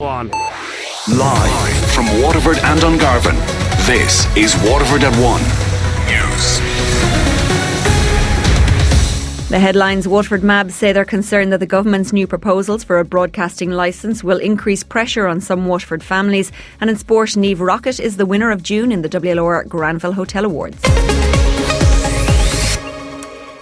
One. Live from Waterford and Dungarvan, this is Waterford at 1 News. The headlines: Waterford MABs say they're concerned that the government's new proposals for a broadcasting licence will increase pressure on some Waterford families. And in sport, Niamh Rockett is the winner of June in the WLR Granville Hotel Awards.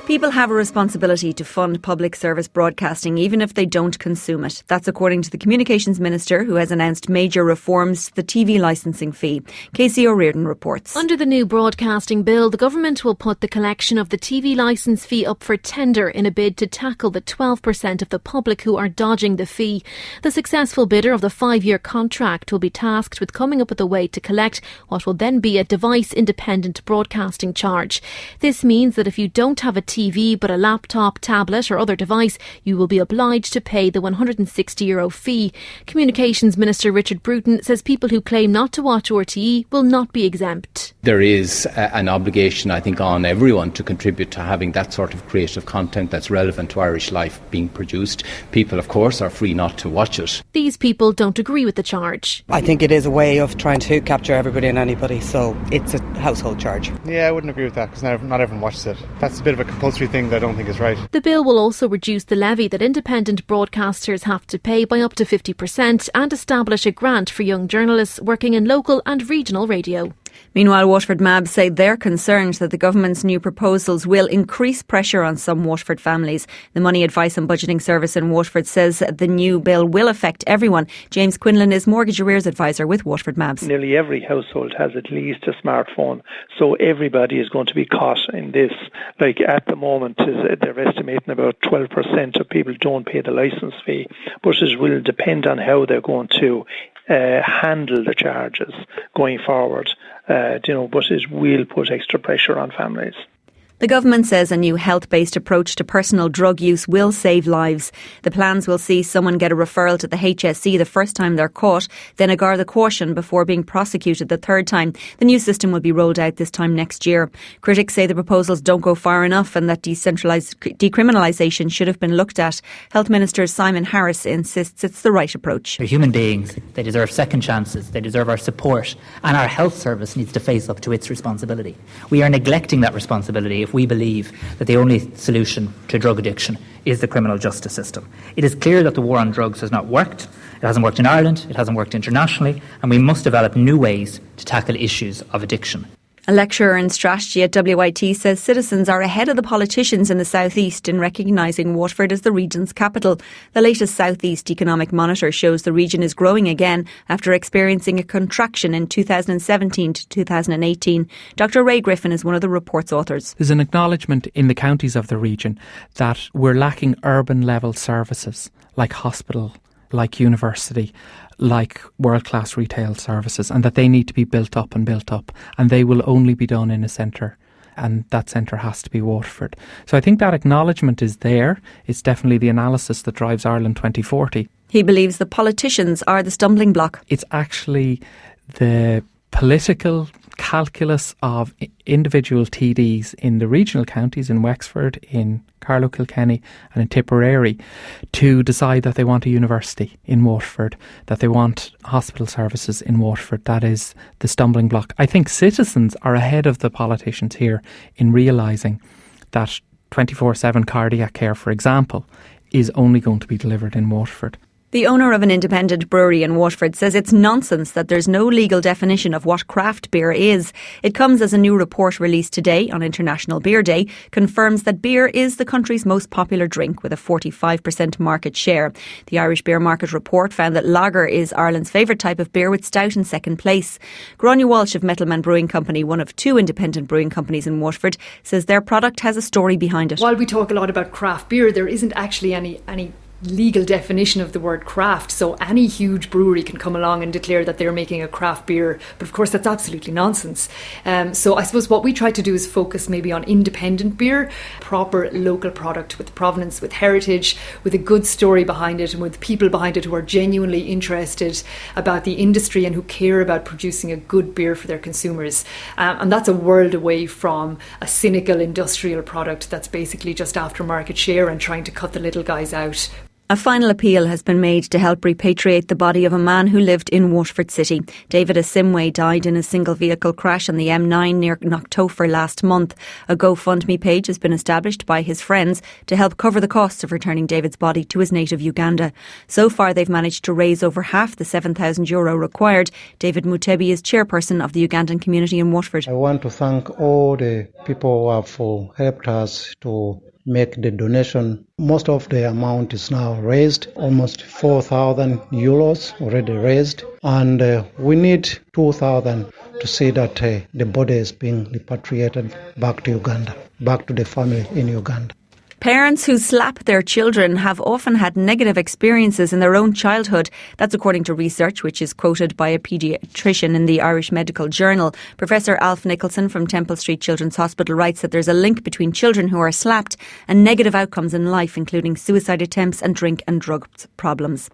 People have a responsibility to fund public service broadcasting even if they don't consume it. That's according to the Communications Minister, who has announced major reforms to the TV licensing fee. Casey O'Riordan reports. Under the new broadcasting bill, the government will put the collection of the TV licence fee up for tender in a bid to tackle the 12% of the public who are dodging the fee. The successful bidder of the 5-year contract will be tasked with coming up with a way to collect what will then be a device-independent broadcasting charge. This means that if you don't have a TV but a laptop, tablet or other device, you will be obliged to pay the €160 fee. Communications Minister Richard Bruton says people who claim not to watch RTE will not be exempt. There is an obligation, I think, on everyone to contribute to having that sort of creative content that's relevant to Irish life being produced. People, of course, are free not to watch it. These people don't agree with the charge. I think it is a way of trying to capture everybody and anybody, so it's a household charge. Yeah, I wouldn't agree with that because not everyone watches it. That's a bit of a compulsory thing that I don't think is right. The bill will also reduce the levy that independent broadcasters have to pay by up to 50% and establish a grant for young journalists working in local and regional radio. Meanwhile, Waterford MABs say they're concerned that the government's new proposals will increase pressure on some Waterford families. The Money Advice and Budgeting Service in Waterford says the new bill will affect everyone. James Quinlan is Mortgage Arrears Advisor with Waterford MABs. Nearly every household has at least a smartphone, so everybody is going to be caught in this. Like at the moment, they're estimating about 12% of people don't pay the licence fee, but it will depend on how they're going to handle the charges going forward. But it will put extra pressure on families. The government says a new health-based approach to personal drug use will save lives. The plans will see someone get a referral to the HSE the first time they're caught, then a Garda caution before being prosecuted the third time. The new system will be rolled out this time next year. Critics say the proposals don't go far enough and that decriminalisation should have been looked at. Health Minister Simon Harris insists it's the right approach. They're human beings. They deserve second chances. They deserve our support. And our health service needs to face up to its responsibility. We are neglecting that responsibility if we believe that the only solution to drug addiction is the criminal justice system. It is clear that the war on drugs has not worked. It hasn't worked in Ireland, it hasn't worked internationally, and we must develop new ways to tackle issues of addiction. A lecturer in strategy at WIT says citizens are ahead of the politicians in the South East in recognising Waterford as the region's capital. The latest South East Economic Monitor shows the region is growing again after experiencing a contraction in 2017 to 2018. Dr Ray Griffin is one of the report's authors. There's an acknowledgement in the counties of the region that we're lacking urban level services like hospital, like university, like world-class retail services, and that they need to be built up, and they will only be done in a centre, and that centre has to be Waterford. So I think that acknowledgement is there. It's definitely the analysis that drives Ireland 2040. He believes the politicians are the stumbling block. It's actually the political calculus of individual TDs in the regional counties, in Wexford, in Carlow, Kilkenny and in Tipperary, to decide that they want a university in Waterford, that they want hospital services in Waterford. That is the stumbling block. I think citizens are ahead of the politicians here in realising that 24/7 cardiac care, for example, is only going to be delivered in Waterford. The owner of an independent brewery in Waterford says it's nonsense that there's no legal definition of what craft beer is. It comes as a new report released today on International Beer Day confirms that beer is the country's most popular drink with a 45% market share. The Irish Beer Market report found that lager is Ireland's favourite type of beer, with stout in second place. Gráinne Walsh of Metalman Brewing Company, one of two independent brewing companies in Waterford, says their product has a story behind it. While we talk a lot about craft beer, there isn't actually any legal definition of the word craft, so any huge brewery can come along and declare that they're making a craft beer, but of course that's absolutely nonsense. So I suppose what we try to do is focus maybe on independent beer, proper local product with provenance, with heritage, with a good story behind it and with people behind it who are genuinely interested about the industry and who care about producing a good beer for their consumers. And that's a world away from a cynical industrial product that's basically just after market share and trying to cut the little guys out. A final appeal has been made to help repatriate the body of a man who lived in Waterford City. David Asimwe died in a single vehicle crash on the M9 near Knocktofer last month. A GoFundMe page has been established by his friends to help cover the costs of returning David's body to his native Uganda. So far they've managed to raise over half the €7,000 required. David Mutebi is chairperson of the Ugandan community in Waterford. I want to thank all the people who have helped us to make the donation. Most of the amount is now raised, almost €4,000 already raised, and we need 2,000 to see that the body is being repatriated back to Uganda, back to the family in Uganda. Parents who slap their children have often had negative experiences in their own childhood. That's according to research which is quoted by a paediatrician in the Irish Medical Journal. Professor Alf Nicholson from Temple Street Children's Hospital writes that there's a link between children who are slapped and negative outcomes in life, including suicide attempts and drink and drug problems.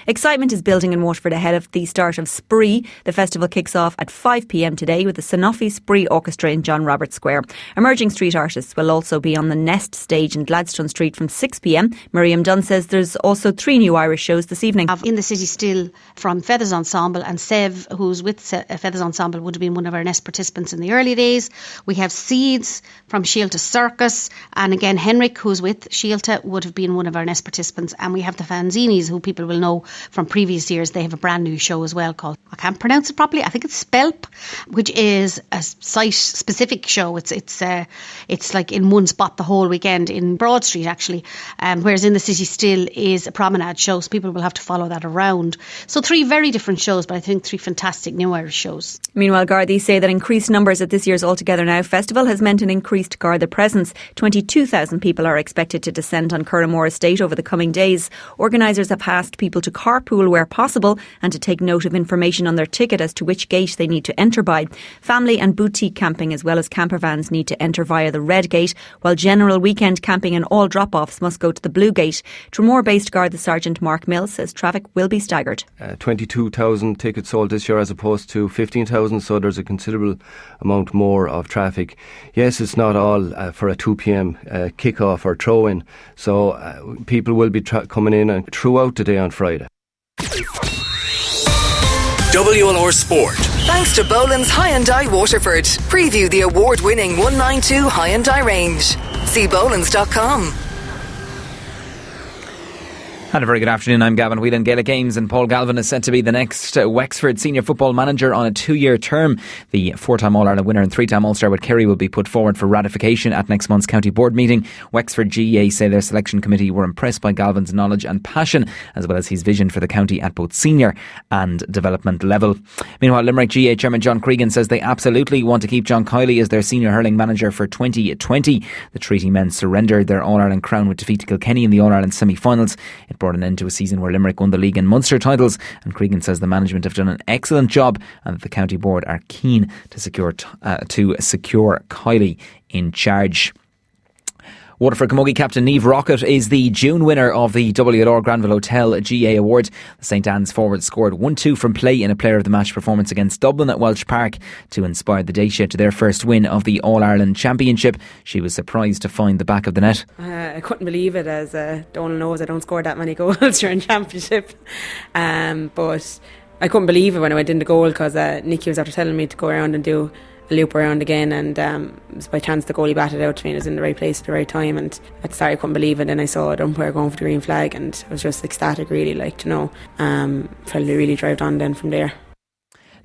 Excitement is building in Waterford ahead of the start of Spree. The festival kicks off at 5 p.m. today with the Sanofi Spree Orchestra in John Roberts Square. Emerging street artists will also be on the Nest stage in Gladstone Street from 6 p.m. Miriam Dunn says there's also 3 new Irish shows this evening. In the city still from Feathers Ensemble, and Sev, who's with Feathers Ensemble, would have been one of our Nest participants in the early days. We have Seeds from Shielta Circus, and again Henrik, who's with Shielta, would have been one of our Nest participants. And we have the Fanzinis, who people will know from previous years. They have a brand new show as well called, I can't pronounce it properly, I think it's Spelp, which is a site-specific show. It's like in one spot the whole weekend in Broad Street actually, whereas in the city still is a promenade show, so people will have to follow that around. So 3 very different shows, but I think 3 fantastic new Irish shows. Meanwhile, Gardaí say that increased numbers at this year's All Together Now festival has meant an increased Garda presence. 22,000 people are expected to descend on Curramore Estate over the coming days. Organisers have asked people to carpool where possible and to take note of information on their ticket as to which gate they need to enter by. Family and boutique camping as well as camper vans need to enter via the Red Gate, while general weekend camping and all drop-offs must go to the Blue Gate. Tremore-based Garda Sergeant Mark Mills says traffic will be staggered. 22,000 tickets sold this year as opposed to 15,000, so there's a considerable amount more of traffic. Yes, it's not all for a 2 p.m. kick-off or throw-in, so people will be coming in throughout the day on Friday. WLR Sport. Thanks to Boland's Hyundai Waterford. Preview the award-winning 192 Hyundai range. See Bolands.com. And a very good afternoon. I'm Gavin. Whelan. Gaelic Games and Paul Galvin is set to be the next Wexford senior football manager on a 2-year term. The 4-time All-Ireland winner and 3-time All-Star with Kerry will be put forward for ratification at next month's county board meeting. Wexford GEA say their selection committee were impressed by Galvin's knowledge and passion, as well as his vision for the county at both senior and development level. Meanwhile, Limerick GEA chairman John Cregan says they absolutely want to keep John Kiley as their senior hurling manager for 2020. The Treaty men surrendered their All-Ireland crown with defeat to Kilkenny in the All-Ireland semi-finals. It brought an end to a season where Limerick won the league and Munster titles, and Cregan says the management have done an excellent job and that the county board are keen to secure Kiley in charge. Waterford Camogie captain Niamh Rockett is the June winner of the WLR Granville Hotel GA Award. The St Anne's forward scored 1-2 from play in a player of the match performance against Dublin at Welsh Park to inspire the Dacia to their first win of the All-Ireland Championship. She was surprised to find the back of the net. I couldn't believe it, as Donald knows I don't score that many goals during Championship, but I couldn't believe it when I went in the goal, because Nicky was after telling me to go around and do a loop around again, and it was by chance the goalie batted out to me and I was in the right place at the right time, and at the start I couldn't believe it. And I saw an umpire going for the green flag and I was just ecstatic, really, felt really drived on then from there.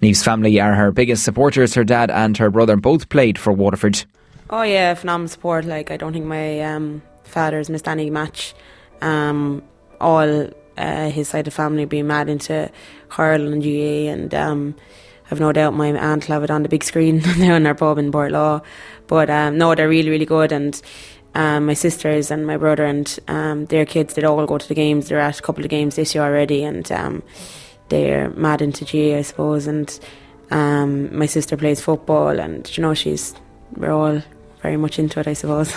Niamh's family are her biggest supporters. Her dad and her brother both played for Waterford. Oh yeah, phenomenal support. I don't think my father's missed any match. All his side of the family being mad into hurling and GA, and I've no doubt my aunt will have it on the big screen now in our pub in Bortlaw. But no, they're really, really good. And my sisters and my brother and their kids, they all go to the games. They're at a couple of games this year already, and they're mad into GA, I suppose. And my sister plays football, and we're all very much into it, I suppose.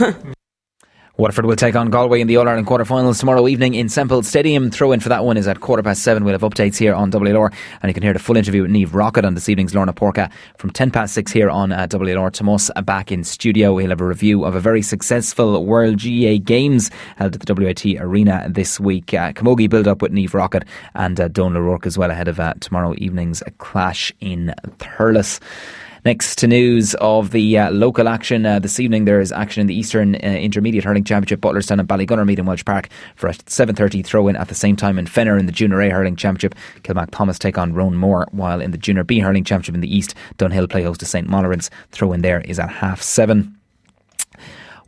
Waterford will take on Galway in the All-Ireland quarter-finals tomorrow evening in Semple Stadium. Throw-in for that one is at 7:15. We'll have updates here on WLR, and you can hear the full interview with Niamh Rockett on this evening's Lorna Porca from 6:10 here on WLR. Tomas back in studio. We'll have a review of a very successful World GAA Games held at the WIT Arena this week. Camogie build-up with Niamh Rockett and Donal O'Rourke as well ahead of tomorrow evening's clash in Thurles. Next to news of the local action this evening, there is action in the Eastern Intermediate Hurling Championship. Butlerstown and Ballygunner meet in Welsh Park for a 7:30 throw-in at the same time in Fenner. In the Junior A Hurling Championship, Kilmac Thomas take on Roan Moore, while in the Junior B Hurling Championship in the East, Dunhill play host to St Molorins. Throw-in there is at 7:30.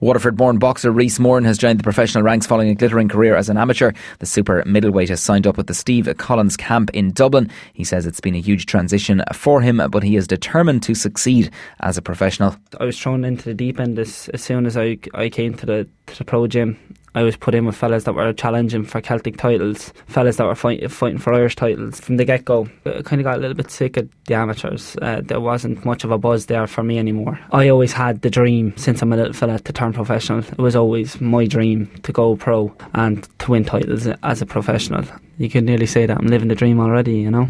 Waterford-born boxer Rhys Moran has joined the professional ranks following a glittering career as an amateur. The super middleweight has signed up with the Steve Collins camp in Dublin. He says it's been a huge transition for him, but he is determined to succeed as a professional. I was thrown into the deep end as soon as I came to the pro gym. I was put in with fellas that were challenging for Celtic titles, fellas that were fighting for Irish titles from the get-go. I kind of got a little bit sick of the amateurs. There wasn't much of a buzz there for me anymore. I always had the dream since I'm a little fella to turn professional. It was always my dream to go pro and to win titles as a professional. You could nearly say that I'm living the dream already, you know.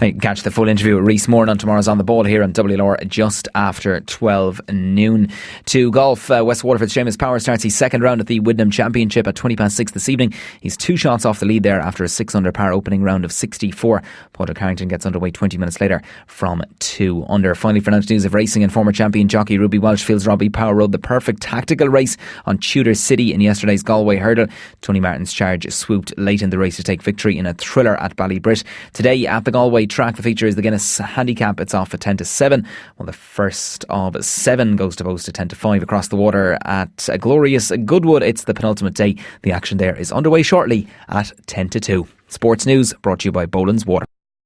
You can catch the full interview with Rhys Moran on tomorrow's On The Ball here on WLR just after 12 noon. To golf, West Waterford's Seamus Power starts his second round at the Wyndham Championship at 6:20 this evening. He's 2 shots off the lead there after a 6-under par opening round of 64. Padraig Harrington gets underway 20 minutes later from 2 under. Finally, for news of racing, and former champion jockey Ruby Walsh feels Robbie Power rode the perfect tactical race on Tudor City in yesterday's Galway hurdle. Tony Martin's charge swooped late in the race to take victory in a thriller at Ballybrit. Today at the Galway track, the feature is the Guinness Handicap. It's off at 10-7. Well, the first of 7 goes to post at 10-5 across the water at a glorious Goodwood. It's the penultimate day. The action there is underway shortly at 10-2. Sports news brought to you by Boland's Water.